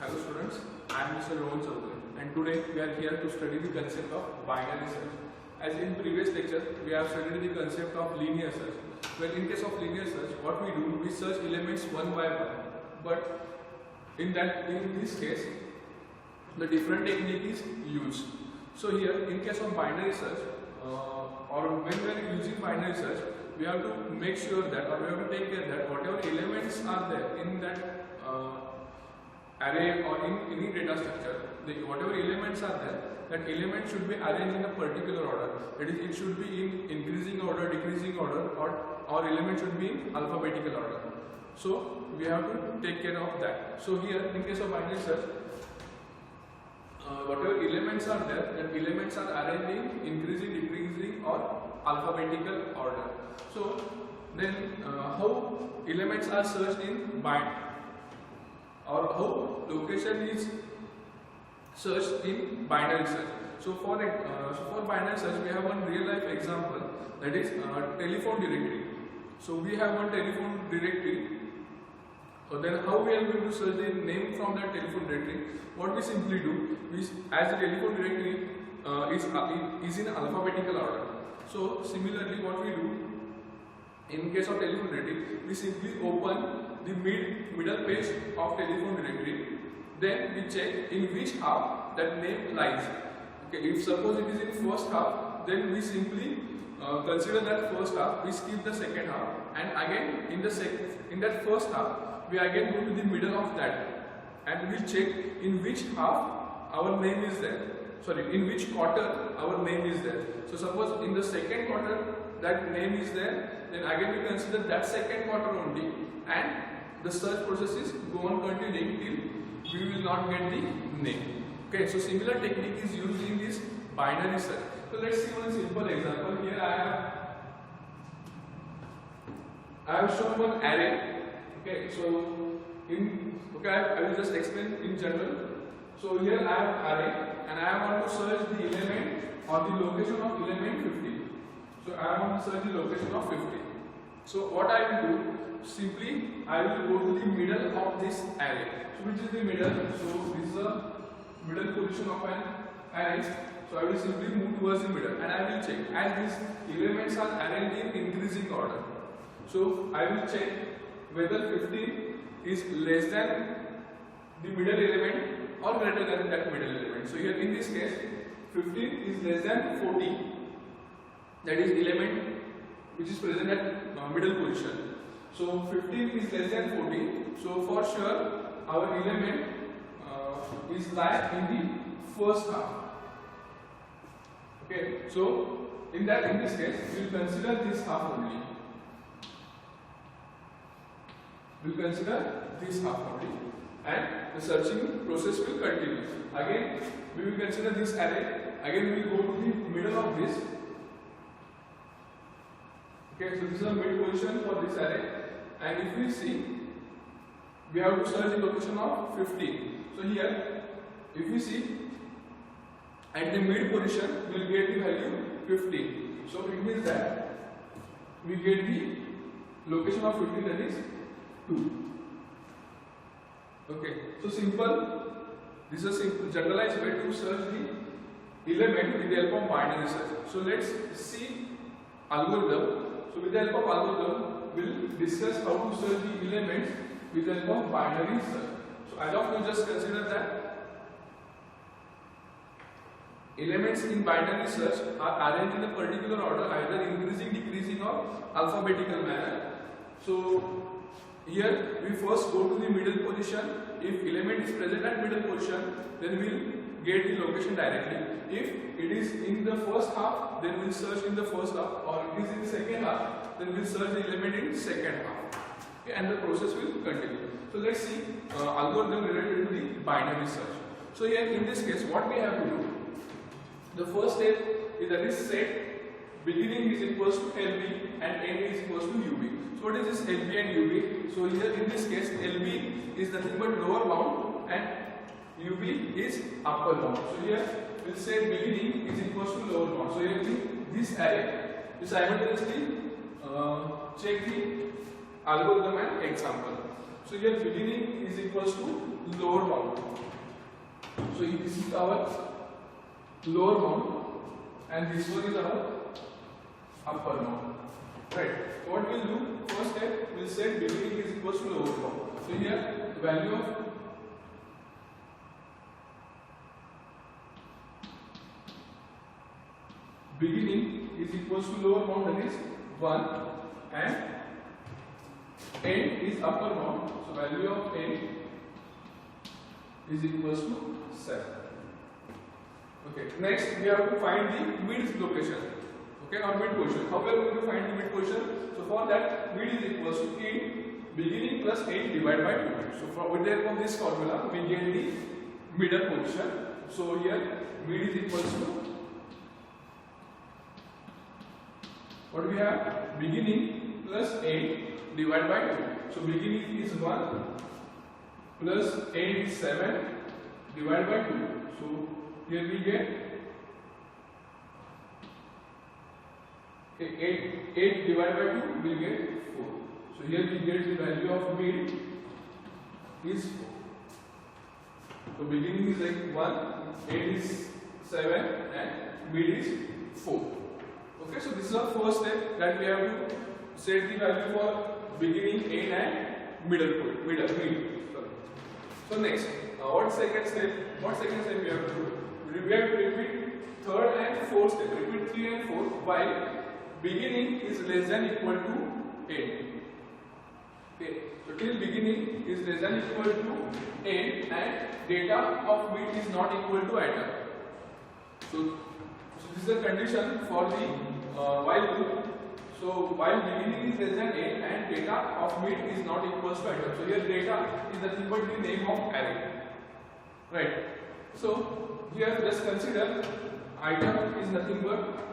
Hello students, I am Mr. Rohan Chaudhary and today we are here to study the concept of binary search. As in previous lecture, we have studied the concept of linear search. Well, in case of linear search, what we do, we search elements one by one. But in this case, the different technique is used. So here, in case of binary search, or when we are using binary search, we have to make sure that, or we have to take care that whatever elements are there in that array or in any data structure, whatever elements are there, that element should be arranged in a particular order. That is, it should be in increasing order, decreasing order, or element should be in alphabetical order. So we have to take care of that. So here, in case of binary search, whatever elements are there, that elements are arranged in increasing, decreasing, or alphabetical order. So then, how elements are searched in binary, or how location is searched in binary search. So for binary search, we have one real life example, that is telephone directory. So we have one telephone directory. So then how we are going to search the name from that telephone directory? What we simply do, as the telephone directory is in alphabetical order. So similarly, what we do in case of telephone directory, we simply open the middle page of telephone directory. Then we check in which half that name lies. Okay, if suppose it is in first half, then we simply consider that first half. We skip the second half, and again in that first half, we again go to the middle of that, and we check in which half our name is there. Sorry, in which quarter our name is there. So suppose in the second quarter that name is there, then again we consider that second quarter only, and the search process is go on continuing till we will not get the name. Okay, so similar technique is used in this binary search. So let's see one simple example. Here I have shown one array. Okay, so I will just explain in general. So here I have array, and I want to search the element or the location of element 50. So I want to search the location of 50. So what I will do, simply I will go to the middle of this array. So which is the middle? So this is the middle position of an array. So I will simply move towards the middle, and I will check as these elements are arranged in increasing order. So I will check whether 15 is less than the middle element or greater than that middle element. So here in this case, 15 is less than 40. That is element which is present at middle position. So 15 is less than 40. So for sure our element is lies in the first half. Okay. So in this case, we will consider this half only. We will consider this half only, and the searching process will continue. Again, we will consider this array. Again, we will go to the middle of this. Okay, so this is the mid position for this array, and if we see, we have to search the location of 15. So here, if we see, at the mid position, we will get the value 15. So it means that we get the location of 15, that is 2. Okay, so simple. This is a simple generalized way to search the element with the help of binary search. So let's see algorithm. So with the help of algorithm, we will discuss how to search the elements with the help of binary search. So as of now, just consider that elements in binary search are arranged in a particular order, either increasing, decreasing, or alphabetical manner. So here we first go to the middle position. If element is present at middle position, then we will get the location directly. If it is in the first half, then we will search in the first half, or it is in the second half, then we will search the element in second half. Okay, and the process will continue. So let's see algorithm related to the binary search. So here in this case, what we have to do, the first step is that is set beginning is equals to LB and end is equals to UB. So what is this LB and UB? So here in this case, LB is nothing but lower bound and UB is upper bound. So here we will say beginning is equals to lower bound. So here in this array, we simultaneously check the algorithm and example. So here beginning is equals to lower bound. So this is our lower bound and this one is our upper bound. Right. So what we'll do, first step, we'll set beginning is equals to lower bound. So here the value of beginning is equals to lower bound, that is 1, and end is upper bound. So value of end is equals to 7. Okay. Next we have to find the mid location. Okay, or mid position. How we are going to find the mid position? So for that, mid is equals to end beginning plus end divided by 2. So from this formula we get the middle position. So here mid is equals to, what we have, beginning plus end divided by 2. So beginning is 1 plus end is 7 divided by 2. So here we get 8 divided by 2 will get 4. So here we get the value of mid is 4. So beginning is like 1, end is 7 and mid is 4. Okay, so this is our first step, that we have to set the value for beginning, end and mid. Sorry. So next, what second step we have to do? We have to repeat third and fourth step. Repeat 3 and 4 while beginning is less than equal to end. Okay, so till beginning is less than equal to end and data of mid is not equal to item. So this is the condition for the while loop. So while beginning is less than end and data of mid is not equal to item. So here data is nothing but the name of array. Right. So here just consider item is nothing but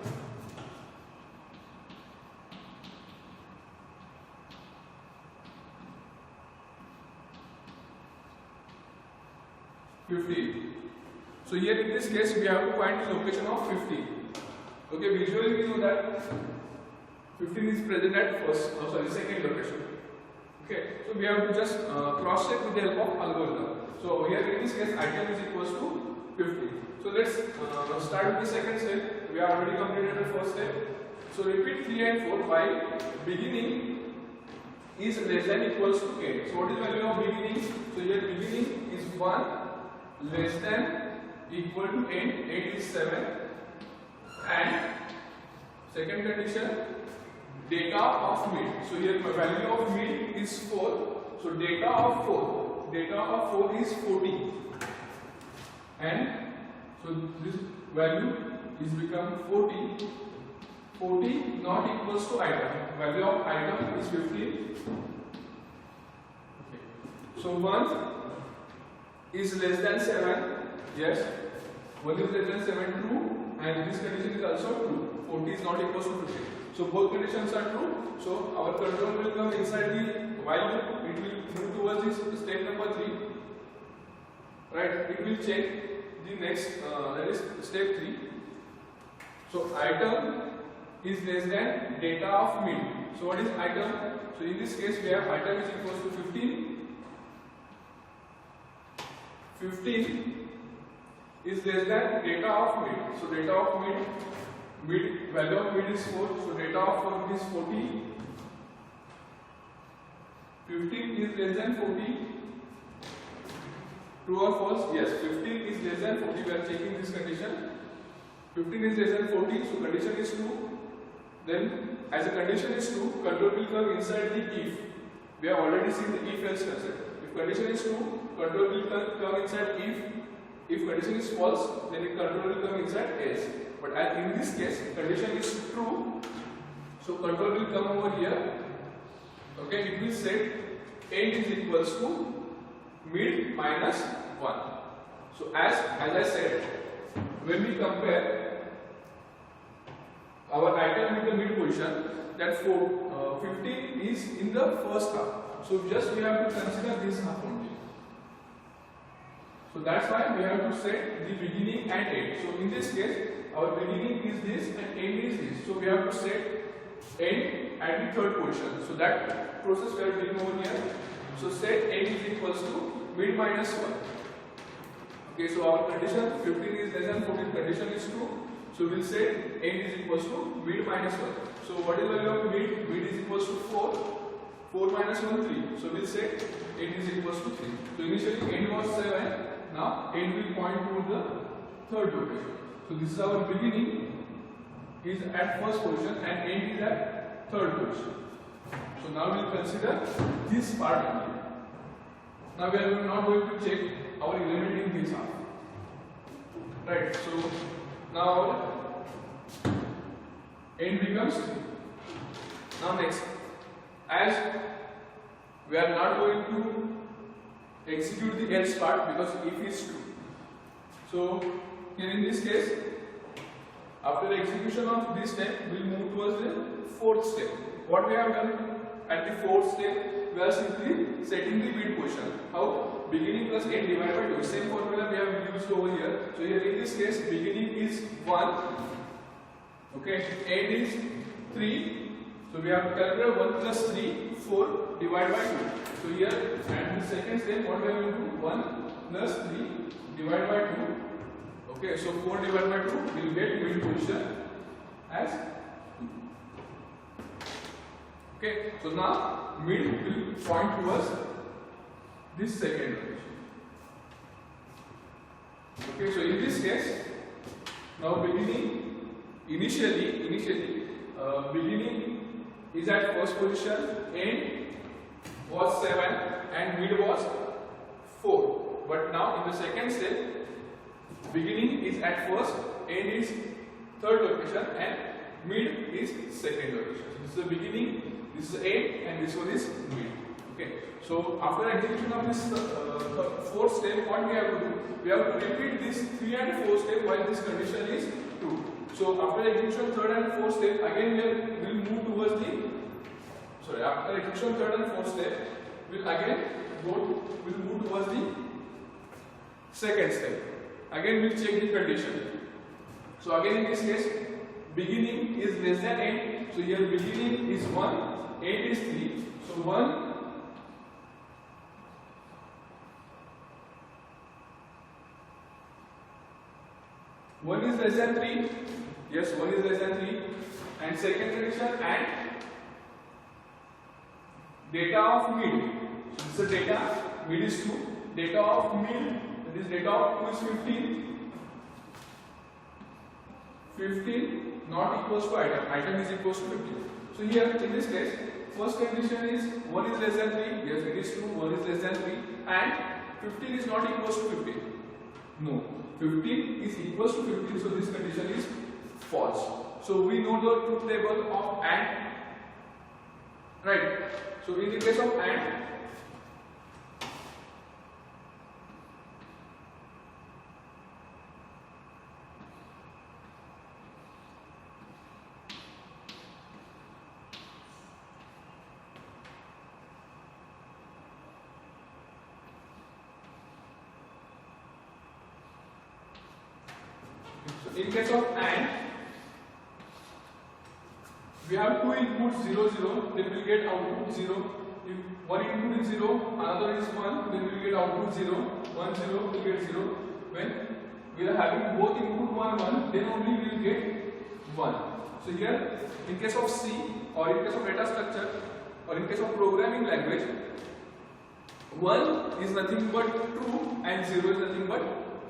So here in this case we have to find the location of 50. Okay, visually we know that 15 is present at second location. Okay, so we have to just cross check with the help of algorithm. So here in this case item is equals to 50. So let's start with the second step. We have already completed the first step. So repeat 3 and 4 while beginning is less than equals to end. So what is the value of beginning? So here beginning is 1 less than equal to end. End is 7 and second condition data of mid. So here my value of mid is 4. So data of 4 is 40 and so this value is become 40. 40 not equals to item. Value of item is 15. Okay. So 1 is less than 7. Yes. 1 is less than 7 true and this condition is also true. 40 is not equals to 50. So both conditions are true. So our control will come inside the while loop. It will move towards this step number 3. Right. It will check the next that is step 3. So item is less than data of mid. So what is item? So in this case we have item is equals to 15. 15 is less than data of mid. So data of mid value of mid is 4. So data of 4 is 40. 15 is less than 40. True or false? Yes, 15 is less than 40. We are checking this condition. 15 is less than 40. So condition is true. Then as a condition is true, control will come inside the if. We have already seen the if else concept. If condition is true, control will come inside if. If condition is false, then the control will come inside else. But as in this case, condition is true, so control will come over here. Okay, it will set end is equals to mid minus 1. So as I said, when we compare our item with the mid position, that 15 is in the first half. So just we have to consider this half only. So that's why we have to set the beginning and end. So in this case, our beginning is this and end is this. So we have to set end at the third position. So that process we are doing over here. So set equals to mid minus 1. Okay, so our condition 15 is less than 14 condition is true. So we'll say n is equals to mid minus 1. So what is the value of mid? Mid is equals to 4. 4 minus 1, 3. So we'll say n is equals to 3. So initially n was 7. Now n will point to the third location. So this is our beginning is at first position and end is at third position. So now we'll consider this part only. Now we are not going to check our element in this half. Right. So now n becomes 3. Now next, as we are not going to execute the else part because if is true. So here in this case, after the execution of this step, we will move towards the fourth step. What we have done at the fourth step, we are simply setting the mid position. How? Beginning plus n divided by 2. Same formula we have used over here. So here in this case, beginning is 1. Okay, n is 3. So we have to calculate 1 plus 3, 4 divided by 2. So here at the second step, what we are going to do? 1 plus 3 divided by 2. Okay, so 4 divided by 2 will get mid position as 2. Okay, so now mid will point towards this second location. Okay, so in this case, now beginning initially beginning is at first position, end was 7 and mid was 4. But now in the second step, beginning is at first, end is third location and mid is second location. So this is the beginning, this is end and this one is mid. Okay. So after execution of this fourth step, what we have to do? We have to repeat this 3 and 4 step while this condition is true. So after execution third and fourth step, again we will move towards the after execution third and fourth step, we'll move towards the second step. Again we'll check the condition. So again in this case, beginning is less than end. So here beginning is 1, end is 3. So 1 is less than 3. Yes, 1 is less than 3. And second condition and data of mid. So this is the data, mid is 2. Data of mid, that is data of 2 is 15. 15 not equals to item. Item is equals to 15. So here in this case, first condition is 1 is less than 3. Yes, it is true. 1 is less than 3. And 15 is not equals to 15. No. 15 is equals to 15. So this condition is false. So we know the truth table of AND. Right. So in the case of AND, we have two inputs 0 0, then we will get output 0. If one input is 0, another is 1, then we will get output 0. 1 0 we will get 0. When we are having both input 1 1, then only we will get 1. So here in case of C or in case of data structure or in case of programming language, 1 is nothing but true and 0 is nothing but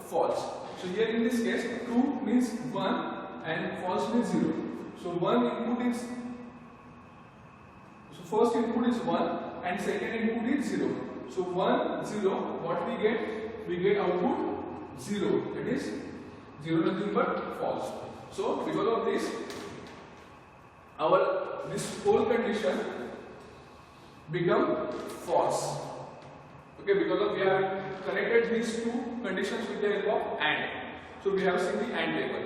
false. So here in this case, true means 1 and false means 0. So one input is, so first input is 1 and second input is 0. So 1 0, what we get? We get output 0. That is 0 nothing but false. So because of this, this whole condition become false. Okay, because we have connected these two conditions with the help of AND. So we have seen the AND table.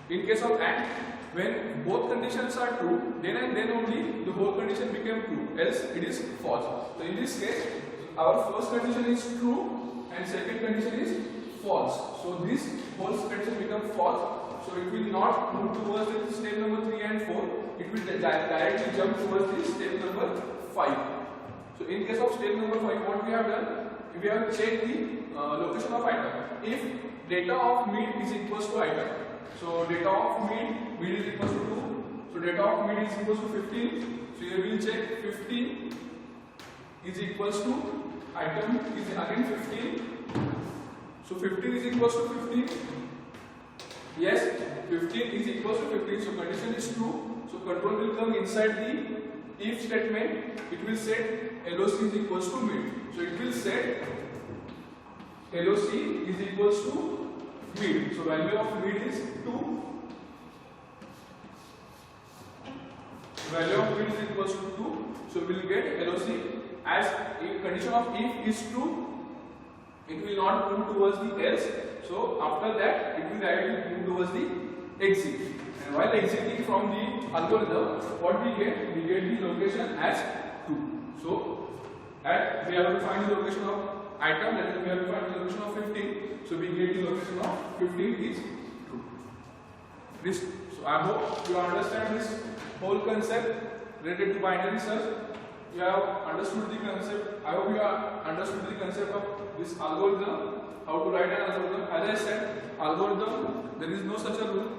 In case of AND, when both conditions are true, then and then only the whole condition became true, else it is false. So in this case, our first condition is true and second condition is false. So this whole condition becomes false. So it will not move towards the step number 3 and 4. It will directly jump towards the step number 5. So in case of step number 5, what we have done? we have checked the location of item. If data of mid is equals to item, so data of mid is equals to 2, so data of mid is equals to 15. So here we will check 15 is equals to item is again 15. So 15 is equals to 15. Yes, 15 is equals to 15. So condition is true. So control will come inside the if statement. It will set LOC is equals to mid. So it will set LOC is equals to mid. So value of mid is 2. Value of mid is equals to 2. So we will get LOC as if condition of if is true. It will not move towards the else. So after that, it will directly move towards the exit. And while exiting from the algorithm, what we get? We get the location as 2. So at we have to find the location of item, that is we have to find the location of 15. So we get the location of 15 is true. This. So I hope you understand this whole concept related to binary search. You have understood the concept. I hope you have understood the concept of this algorithm, how to write an algorithm. As I said, algorithm, there is no such a rule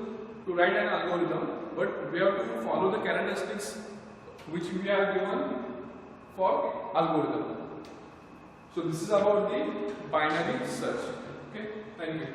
to write an algorithm, but we have to follow the characteristics which we have given for algorithm. So this is about the binary search. Okay, thank you.